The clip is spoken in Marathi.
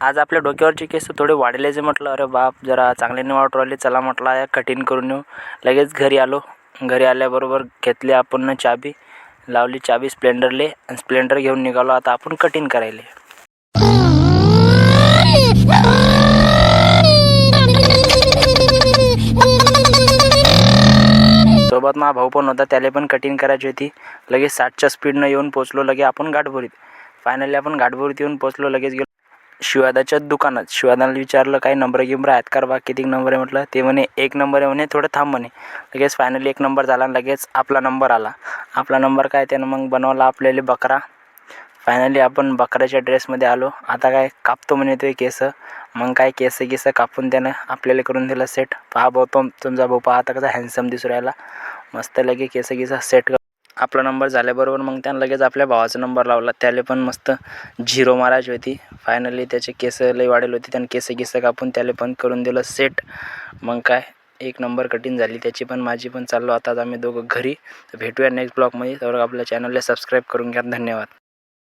आज आपल्या डोक्यावरचे केस थोडे वाढलेचे म्हटलं. अरे बाप, जरा चांगले नाही वाटू राहिले. चला म्हटलं या कटिंग करून येऊ. लगेच घरी आलो. घरी आल्याबरोबर घेतली आपण चाबी, लावली चाबी स्प्लेंडरले आणि स्प्लेंडर घेऊन निघालो आता आपण कटिंग करायले. सोबत माझा भाऊ पण होता, त्याला पण कटिंग करायची होती. लगेच 60च्या स्पीडनं येऊन पोचलो लगे आपण घाटभोरीत. फायनली आपण घाटभोरीत येऊन पोचलो. लगेच गेलो शिवादाच्या दुकानात. शिवादाला विचारलं काही नंबर गिंबर आहेत का बा, किती नंबर आहे म्हटलं. ते म्हणे 1 नंबर आहे म्हणे, थोडं थांब म्हणे. लगेच फायनली 1 नंबर झाला. लगेच आपला नंबर आला. आपला नंबर काय त्यानं मग बनवला आपल्याला बकरा. फायनली आपण बकऱ्याच्या ड्रेसमध्ये आलो. आता काय कापतो म्हणे ते केस. मग काय केस कापून त्यानं आपल्याला करून दिलं सेट. पहा भाऊ, तुमचा भाऊ पहा आता कसा हँडसम दिसू राहिला. मस्त लगे केस सेट. आपला नंबर झाल्याबरोबर मग त्यानं लगेच आपल्या भावाचा नंबर लावला. त्याला पण मस्त 0 मारायची होती. फायनली त्याचे केस लई वाढेल होते. त्यानं केस कापून त्याला पण करून दिलं सेट. मग काय 1 नंबर कटिंग झाली त्याची पण माझी पण. चाललो आता आम्ही दोघं घरी. तर भेटूया नेक्स्ट ब्लॉगमध्ये. तर आपल्या चॅनलला सबस्क्राईब करून घ्या. धन्यवाद.